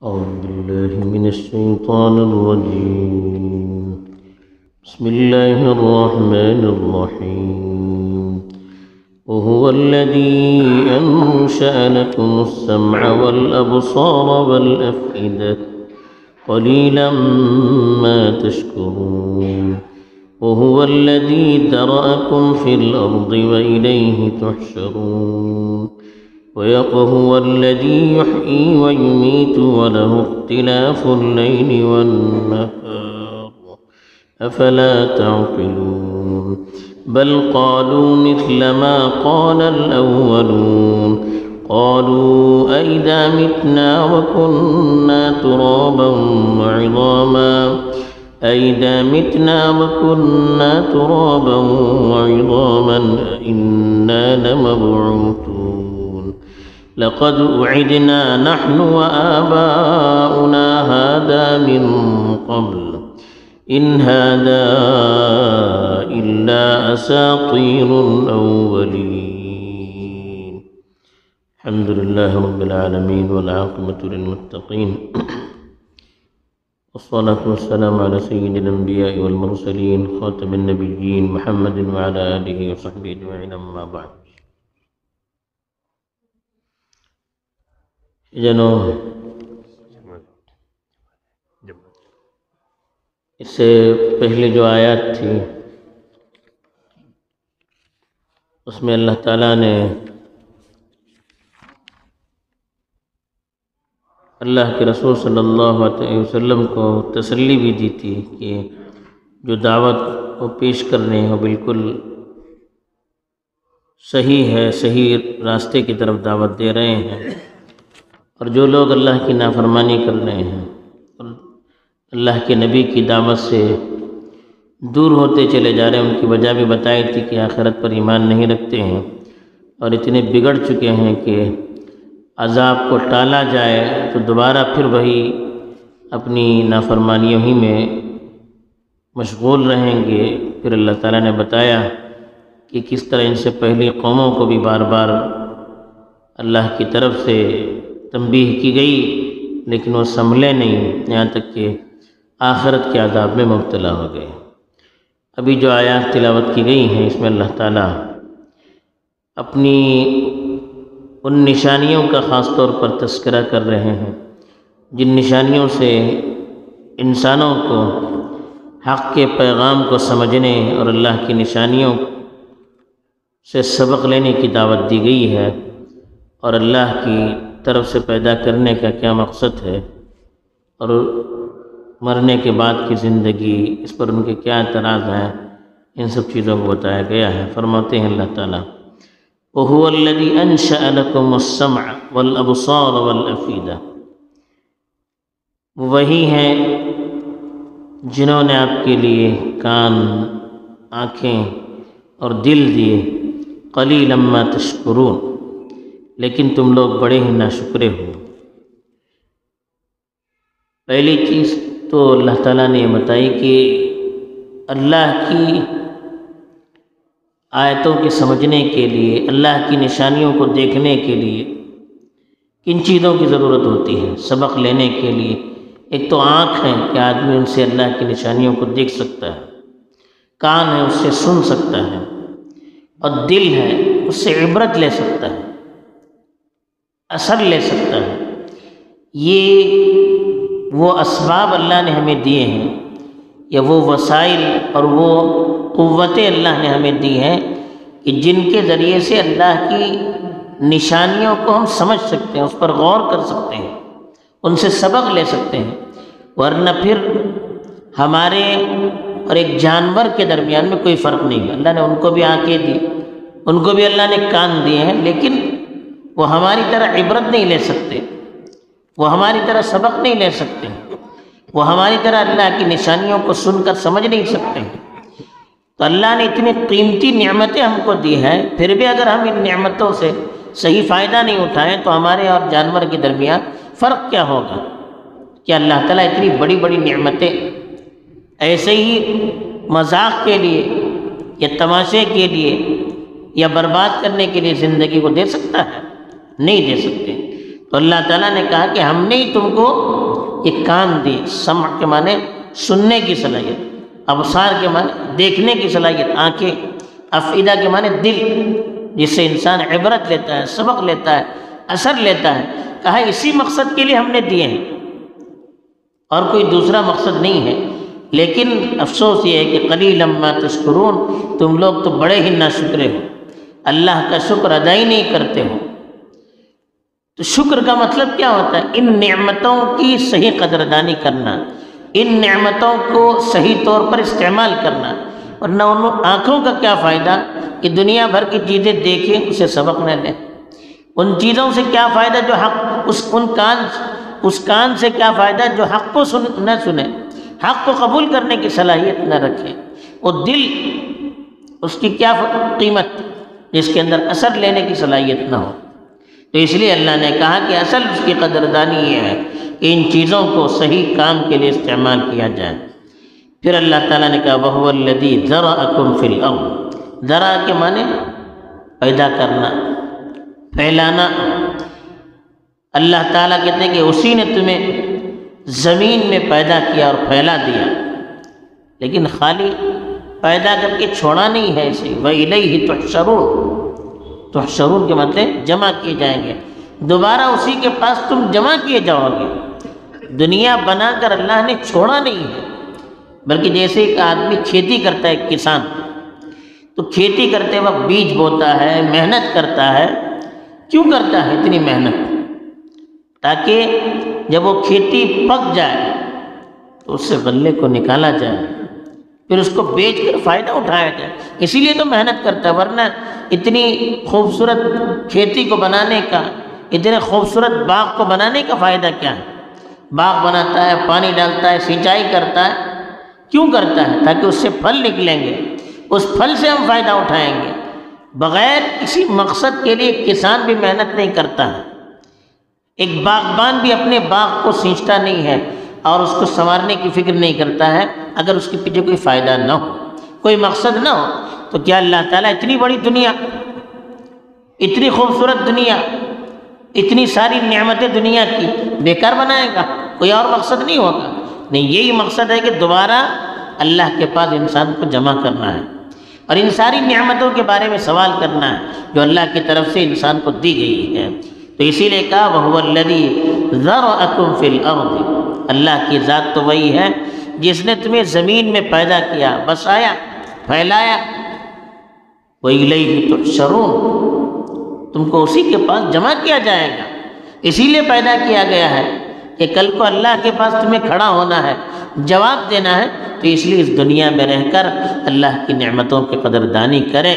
أعوذ بالله من الشيطان الرجيم. بسم الله الرحمن الرحيم. وهو الذي أنشأ لكم السمع والأبصار والأفئدة قليلا ما تشكرون. وهو الذي ذرأكم في الأرض وإليه تحشرون. وهو الذي يحيي ويميت وله اختلاف الليل والنهار أفلا تعقلون. بل قالوا مثل ما قال الأولون. قالوا أئذا متنا وكنا ترابا وعظاما أئنا لمبعوثون. لقد وعدنا نحن وآباؤنا هذا من قبل إن هذا إلا أساطير الأولين. الحمد لله رب العالمين والعاقبة للمتقين والصلاة والسلام على سيد الأنبياء والمرسلين خاتم النبيين محمد وعلى آله وصحبه أجمعين. أما بعد. اس سے پہلے جو آیات تھی اس میں اللہ تعالیٰ نے اللہ کے رسول صلی اللہ علیہ وسلم کو تسلی بھی دی تھی کہ جو دعوت وہ پیش کر رہے ہیں وہ بالکل صحیح ہے، صحیح راستے کی طرف دعوت دے رہے ہیں، اور جو لوگ اللہ کی نافرمانی کر رہے ہیں اور اللہ کے نبی کی دعوت سے دور ہوتے چلے جا رہے ہیں، ان کی وجہ بھی بتائی تھی کہ آخرت پر ایمان نہیں رکھتے ہیں اور اتنے بگڑ چکے ہیں کہ عذاب کو ٹالا جائے تو دوبارہ پھر وہی اپنی نافرمانیوں ہی میں مشغول رہیں گے. پھر اللہ تعالیٰ نے بتایا کہ کس طرح ان سے پہلی قوموں کو بھی بار بار اللہ کی طرف سے تنبیہ کی گئی لیکن وہ سنبھلے نہیں، یہاں تک کہ آخرت کے عذاب میں مبتلا ہو گئے. ابھی جو آیات تلاوت کی گئی ہیں اس میں اللہ تعالیٰ اپنی ان نشانیوں کا خاص طور پر تذکرہ کر رہے ہیں جن نشانیوں سے انسانوں کو حق کے پیغام کو سمجھنے اور اللہ کی نشانیوں سے سبق لینے کی دعوت دی گئی ہے، اور اللہ کی طرف سے پیدا کرنے کا کیا مقصد ہے اور مرنے کے بعد کی زندگی اس پر ان کے کیا اعتراض ہیں، ان سب چیزوں کو بتایا گیا ہے. فرماتے ہیں اللہ تعالیٰ وَهُوَ الَّذِي أَنشَأَ لَكُمُ السَّمْعَ وَالْأَبْصَارَ وَالْأَفْئِدَةَ. وہی ہیں جنہوں نے آپ کے لیے کان، آنکھیں اور دل دیے. قَلِيلًا مَا تَشْكُرُونَ. لیکن تم لوگ بڑے ہی ناشکرے ہو. پہلی چیز تو اللہ تعالیٰ نے یہ بتائی کہ اللہ کی آیتوں کے سمجھنے کے لیے، اللہ کی نشانیوں کو دیکھنے کے لیے کن چیزوں کی ضرورت ہوتی ہے سبق لینے کے لیے. ایک تو آنکھ ہے کہ آدمی ان سے اللہ کی نشانیوں کو دیکھ سکتا ہے، کان ہے اس سے سن سکتا ہے، اور دل ہے اس سے عبرت لے سکتا ہے، اثر لے سکتا ہے. یہ وہ اسباب اللہ نے ہمیں دیے ہیں، یا وہ وسائل اور وہ قوتیں اللہ نے ہمیں دی ہیں کہ جن کے ذریعے سے اللہ کی نشانیوں کو ہم سمجھ سکتے ہیں، اس پر غور کر سکتے ہیں، ان سے سبق لے سکتے ہیں. ورنہ پھر ہمارے اور ایک جانور کے درمیان میں کوئی فرق نہیں ہے. اللہ نے ان کو بھی آنکھیں دی، ان کو بھی اللہ نے کان دیے ہیں، لیکن وہ ہماری طرح عبرت نہیں لے سکتے، وہ ہماری طرح سبق نہیں لے سکتے، وہ ہماری طرح اللہ کی نشانیوں کو سن کر سمجھ نہیں سکتے. تو اللہ نے اتنی قیمتی نعمتیں ہم کو دی ہیں، پھر بھی اگر ہم ان نعمتوں سے صحیح فائدہ نہیں اٹھائیں تو ہمارے اور جانور کے درمیان فرق کیا ہوگا؟ کہ اللہ تعالیٰ اتنی بڑی بڑی نعمتیں ایسے ہی مذاق کے لیے یا تماشے کے لیے یا برباد کرنے کے لیے زندگی کو دے سکتا ہے؟ نہیں دے سکتے. تو تو اللہ تعالیٰ نے کہا کہ ہم نے ہی تم کو یہ کان دی، سمع کے معنی سننے کی صلاحیت، ابصار کے معنی دیکھنے کی صلاحیت، آنکھیں، افئدہ کے معنی دل، جس سے انسان عبرت لیتا ہے، سبق لیتا ہے، اثر لیتا ہے۔ کہا اسی مقصد کے لیے ہم نے دیے ہیں اور کوئی دوسرا مقصد نہیں ہے۔ لیکن افسوس یہ ہے کہ قلیلا ما تشکرون، تم لوگ تو بڑے ہی ناشکرے ہو، اللہ کا شکر ادا ہی نہیں کرتے ہو۔ تو شکر کا مطلب کیا ہوتا ہے؟ ان نعمتوں کی صحیح قدردانی کرنا، ان نعمتوں کو صحیح طور پر استعمال کرنا، ورنہ ان آنکھوں کا کیا فائدہ کہ دنیا بھر کی چیزیں دیکھیں اسے سبق نہ لیں، ان چیزوں سے کیا فائدہ جو حق، اس کان سے کیا فائدہ جو حق کو نہ سنے، حق کو قبول کرنے کی صلاحیت نہ رکھے، وہ دل، اس کی کیا قیمت جس کے اندر اثر لینے کی صلاحیت نہ ہو۔ تو اس لیے اللہ نے کہا کہ اصل اس کی قدردانی یہ ہے کہ ان چیزوں کو صحیح کام کے لیے استعمال کیا جائے۔ پھر اللہ تعالیٰ نے کہا وَهُوَ الَّذِي ذَرَأَكُمْ فِي الْأَرْضِ، ذرا کے معنی پیدا کرنا، پھیلانا۔ اللہ تعالیٰ کہتے ہیں کہ اسی نے تمہیں زمین میں پیدا کیا اور پھیلا دیا، لیکن خالی پیدا کر کے چھوڑا نہیں ہے اسے، وَإِلَيْهِ تُحْشَرُونَ، تحشرون کے مطلب جمع کیے جائیں گے، دوبارہ اسی کے پاس تم جمع کیے جاؤ گے۔ دنیا بنا کر اللہ نے چھوڑا نہیں ہے، بلکہ جیسے ایک آدمی کھیتی کرتا ہے، ایک کسان تو کھیتی کرتے وقت بیج بوتا ہے، محنت کرتا ہے۔ کیوں کرتا ہے اتنی محنت؟ تاکہ جب وہ کھیتی پک جائے تو اس سے غلے کو نکالا جائے، پھر اس کو بیچ کر فائدہ اٹھایا جائے، اسی لیے تو محنت کرتا ہے۔ ورنہ اتنی خوبصورت کھیتی کو بنانے کا، اتنے خوبصورت باغ کو بنانے کا فائدہ کیا ہے؟ باغ بناتا ہے، پانی ڈالتا ہے، سینچائی کرتا ہے، کیوں کرتا ہے؟ تاکہ اس سے پھل نکلیں گے، اس پھل سے ہم فائدہ اٹھائیں گے۔ بغیر کسی مقصد کے لیے کسان بھی محنت نہیں کرتا ہے، ایک باغبان بھی اپنے باغ کو سینچتا نہیں ہے اور اس کو سنوارنے کی فکر نہیں کرتا ہے اگر اس کے پیچھے کوئی فائدہ نہ ہو، کوئی مقصد نہ ہو۔ تو کیا اللہ تعالیٰ اتنی بڑی دنیا، اتنی خوبصورت دنیا، اتنی ساری نعمتیں دنیا کی بیکار بنائے گا؟ کوئی اور مقصد نہیں ہوگا؟ نہیں، یہی مقصد ہے کہ دوبارہ اللہ کے پاس انسان کو جمع کرنا ہے اور ان ساری نعمتوں کے بارے میں سوال کرنا ہے جو اللہ کی طرف سے انسان کو دی گئی ہے۔ تو اسی لیے کہا وَهُوَ الَّذِي ذَرَأَكُمْ فِي الْأَرْضِ، اللہ کی ذات تو وہی ہے جس نے تمہیں زمین میں پیدا کیا، بسایا، پھیلایا۔ وَإِلَيْهِ تُحْشَرُونَ، تم کو اسی کے پاس جمع کیا جائے گا، اسی لیے پیدا کیا گیا ہے کہ کل کو اللہ کے پاس تمہیں کھڑا ہونا ہے، جواب دینا ہے۔ تو اس لیے اس دنیا میں رہ کر اللہ کی نعمتوں کی قدردانی کریں،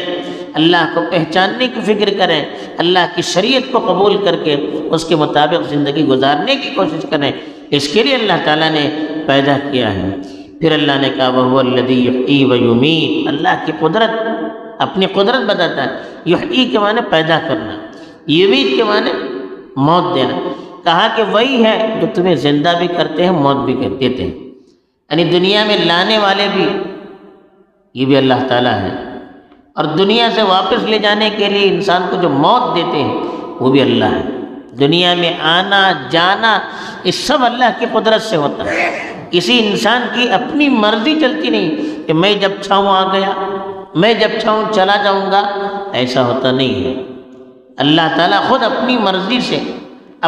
اللہ کو پہچاننے کی فکر کریں، اللہ کی شریعت کو قبول کر کے اس کے مطابق زندگی گزارنے کی کوشش کریں۔ اس کے لیے اللہ تعالیٰ نے پیدا کیا ہے۔ پھر اللہ نے کہا وَهُوَ الَّذِي يُحْيِي وَيُمِيتُ، اللہ کی قدرت، اپنی قدرت بتاتا ہے۔ یحیی کے معنی پیدا کرنا، یمیت کے معنی موت دینا۔ کہا کہ وہی ہے جو تمہیں زندہ بھی کرتے ہیں، موت بھی دیتے ہیں، یعنی دنیا میں لانے والے بھی یہ بھی اللہ تعالیٰ ہے، اور دنیا سے واپس لے جانے کے لیے انسان کو جو موت دیتے ہیں وہ بھی اللہ ہے۔ دنیا میں آنا جانا یہ سب اللہ کی قدرت سے ہوتا ہے، کسی انسان کی اپنی مرضی چلتی نہیں کہ میں جب چاہوں آ گیا، میں جب چاہوں چلا جاؤں گا، ایسا ہوتا نہیں ہے۔ اللہ تعالیٰ خود اپنی مرضی سے،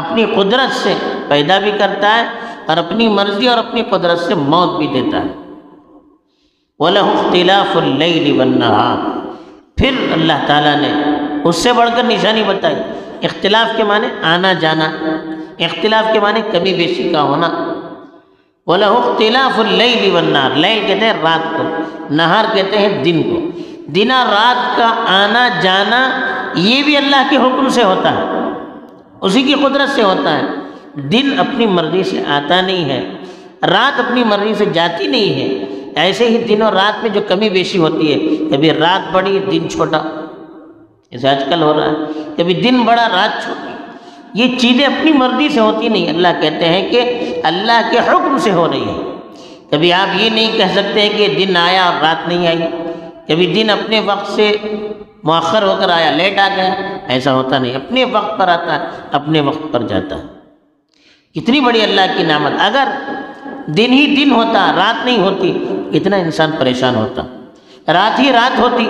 اپنی قدرت سے پیدا بھی کرتا ہے اور اپنی مرضی اور اپنی قدرت سے موت بھی دیتا ہے۔ وَلَهُ اخْتِلَافُ اللَّيْلِ وَالنَّهَارِ، پھر اللہ تعالیٰ نے اس سے بڑھ کر نشانی بتائی۔ اختلاف کے معنی آنا جانا، اختلاف کے معنی کمی بیشی کا ہونا۔ وَلَهُ اخْتِلَافُ اللَّيْلِ وَالنَّهَارِ، لیل کہتے ہیں رات کو، نہار کہتے ہیں دن کو۔ دن اور رات کا آنا جانا یہ بھی اللہ کے حکم سے ہوتا ہے، اسی کی قدرت سے ہوتا ہے۔ دن اپنی مرضی سے آتا نہیں ہے، رات اپنی مرضی سے جاتی نہیں ہے۔ ایسے ہی دن اور رات میں جو کمی بیشی ہوتی ہے، کبھی رات بڑی دن چھوٹا، جیسے آج کل ہو رہا ہے، کبھی دن بڑا رات چھوٹی، یہ چیزیں اپنی مرضی سے ہوتی نہیں۔ اللہ کہتے ہیں کہ اللہ کے حکم سے ہو رہی ہے۔ کبھی آپ یہ نہیں کہہ سکتے کہ دن آیا اور رات نہیں آئی، کبھی دن اپنے وقت سے مؤخر ہو کر آیا، لیٹ آ گیا، ایسا ہوتا نہیں، اپنے وقت پر آتا ہے، اپنے وقت پر جاتا ہے۔ کتنی بڑی اللہ کی نعمت! اگر دن ہی دن ہوتا، رات نہیں ہوتی، کتنا انسان پریشان ہوتا، رات ہی رات ہوتی،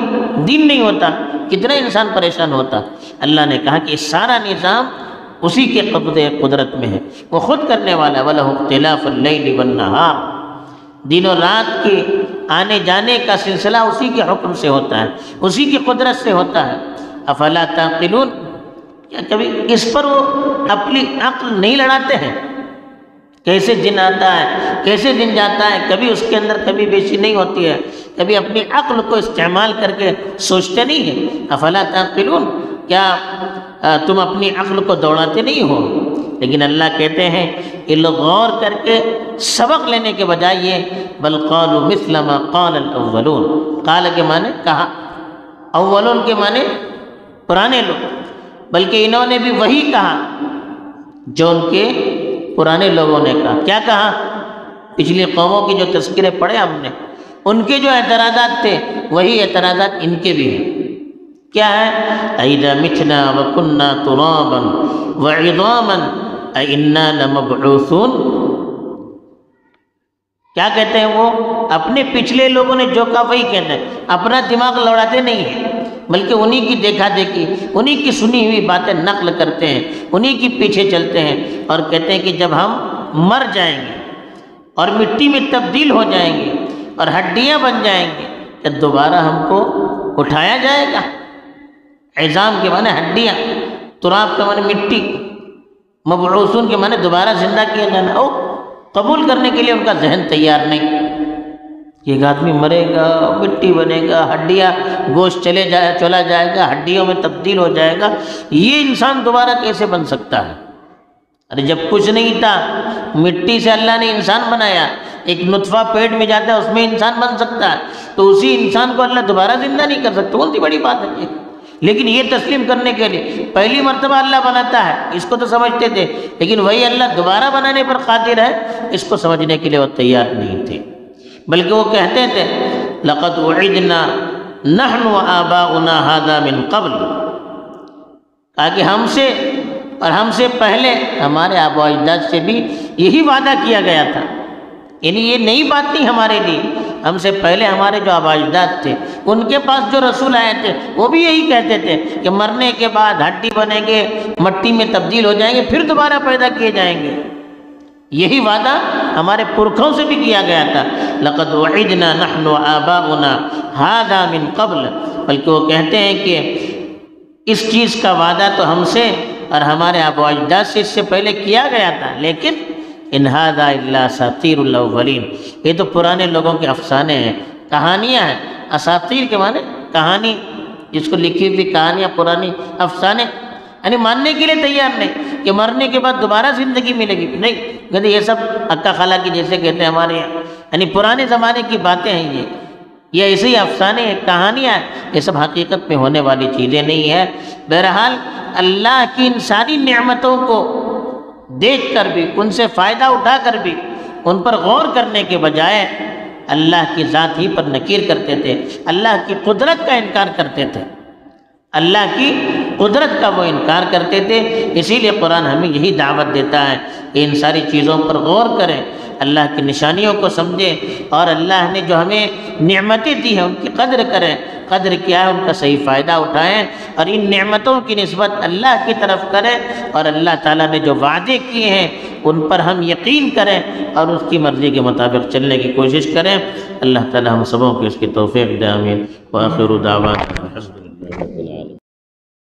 دن نہیں ہوتا، کتنا انسان پریشان ہوتا۔ اللہ نے کہا کہ سارا نظام اسی کے قبضے قدرت میں ہے، وہ خود کرنے والا ہے۔ وَلَهُ اخْتِلَافُ اللَّيْلِ وَالنَّهَارِ، دن و رات کے آنے جانے کا سلسلہ اسی کے حکم سے ہوتا ہے، اسی کی قدرت سے ہوتا ہے۔ افلا تعقلون، کیا کبھی اس پر وہ اپنی عقل نہیں لڑاتے ہیں؟ کیسے دن آتا ہے، کیسے دن جاتا ہے، کبھی اس کے اندر کبھی بیشی نہیں ہوتی ہے، کبھی اپنی عقل کو استعمال کر کے سوچتے نہیں ہیں؟ افلا تعقلون، کیا تم اپنی عقل کو دوڑاتے نہیں ہو؟ لیکن اللہ کہتے ہیں کہ لوگ غور کر کے سبق لینے کے بجائے یہ بل قالوا مثل ما قال الاولون، قال کے معنی کہا، اولون کے معنی پرانے لوگ، بلکہ انہوں نے بھی وہی کہا جو ان کے پرانے لوگوں نے کہا۔ کیا کہا؟ پچھلی قوموں کی جو تذکرے پڑھے ہم نے، ان کے جو اعتراضات تھے وہی اعتراضات ان کے بھی ہیں۔ کیا ہے؟ اَإِذَا مِتْنَا وَكُنَّا تُرَابًا وَعِظَامًا أَإِنَّا لَمَبْعُوثُونَ، کیا کہتے ہیں وہ؟ اپنے پچھلے لوگوں نے جو کہا وہی کہتے ہیں، اپنا دماغ لوڑاتے نہیں ہیں، بلکہ انہی کی دیکھا دیکھی، انہی کی سنی ہوئی باتیں نقل کرتے ہیں، انہی کی پیچھے چلتے ہیں، اور کہتے ہیں کہ جب ہم مر جائیں گے اور مٹی میں تبدیل ہو جائیں گے اور ہڈیاں بن جائیں گے تو دوبارہ ہم کو اٹھایا جائے گا۔ عظام کے معنی ہڈیاں، تراب کے معنی مٹی، مبعوثون کے معنی دوبارہ زندہ کیا جانا۔ او قبول کرنے کے لیے ان کا ذہن تیار نہیں کہ ایک آدمی مرے گا، مٹی بنے گا، ہڈیاں، گوشت چلا جائے گا، ہڈیوں میں تبدیل ہو جائے گا، یہ انسان دوبارہ کیسے بن سکتا ہے؟ ارے جب کچھ نہیں تھا، مٹی سے اللہ نے انسان بنایا، ایک نطفہ پیٹ میں جاتا ہے اس میں انسان بن سکتا ہے، تو اسی انسان کو اللہ دوبارہ زندہ نہیں کر سکتا، کون سی بڑی بات ہے یہ؟ لیکن یہ تسلیم کرنے کے لیے پہلی مرتبہ اللہ بناتا ہے، اس کو تو سمجھتے تھے، لیکن وہی اللہ دوبارہ بنانے پر قادر ہے، اس کو سمجھنے کے لیے وہ تیار نہیں تھے، بلکہ وہ کہتے تھے لَقَدْ وُعِدْنَا نَحْنُ وَآبَاؤُنَا هَذَا مِن قَبْلُ، کہا کہ ہم سے اور ہم سے پہلے ہمارے آباء و اجداد سے بھی یہی وعدہ کیا گیا تھا، یعنی یہ نئی بات نہیں ہمارے لیے، ہم سے پہلے ہمارے جو آباء و اجداد تھے ان کے پاس جو رسول آئے تھے وہ بھی یہی کہتے تھے کہ مرنے کے بعد ہڈی بنیں گے، مٹی میں تبدیل ہو جائیں گے، پھر دوبارہ پیدا کیے جائیں گے۔ یہی وعدہ ہمارے پرکھوں سے بھی کیا گیا تھا، لَقَدْ وَعِدْنَا نَحْنُ وَآبَاؤُنَا هَذَا مِن قَبْلُ، بلکہ وہ کہتے ہیں کہ اس چیز کا وعدہ تو ہم سے اور ہمارے آباء و اجداد سے اس سے پہلے کیا گیا تھا، لیکن ان هذا الا اساطیر الاولین، یہ تو پرانے لوگوں کے افسانے ہیں، کہانیاں ہیں۔ اساطیر کے معنی کہانی، جس کو لکھی ہوئی کہانیاں، پرانی افسانے، یعنی ماننے کے لیے تیار نہیں کہ مرنے کے بعد دوبارہ زندگی ملے گی، نہیں کہتے یہ سب اکا خالہ کی جیسے کہتے ہیں ہمارے یہاں، یعنی پرانے زمانے کی باتیں ہیں یہ ایسے ہی افسانے ہیں، کہانیاں ہیں، یہ سب حقیقت میں ہونے والی چیزیں نہیں ہیں۔ بہرحال اللہ کی ان ساری نعمتوں کو دیکھ کر بھی، ان سے فائدہ اٹھا کر بھی، ان پر غور کرنے کے بجائے اللہ کی ذات ہی پر نکیر کرتے تھے، اللہ کی قدرت کا انکار کرتے تھے، اللہ کی قدرت کا وہ انکار کرتے تھے۔ اسی لیے قرآن ہمیں یہی دعوت دیتا ہے کہ ان ساری چیزوں پر غور کریں، اللہ کی نشانیوں کو سمجھیں، اور اللہ نے جو ہمیں نعمتیں دی ہیں ان کی قدر کریں، قدر کیا ہے ان کا صحیح فائدہ اٹھائیں، اور ان نعمتوں کی نسبت اللہ کی طرف کریں، اور اللہ تعالیٰ نے جو وعدے کیے ہیں ان پر ہم یقین کریں اور اس کی مرضی کے مطابق چلنے کی کوشش کریں۔ اللہ تعالیٰ ہم سبوں کو اس کی توفیق دے، آمین۔ وآخر دعوانا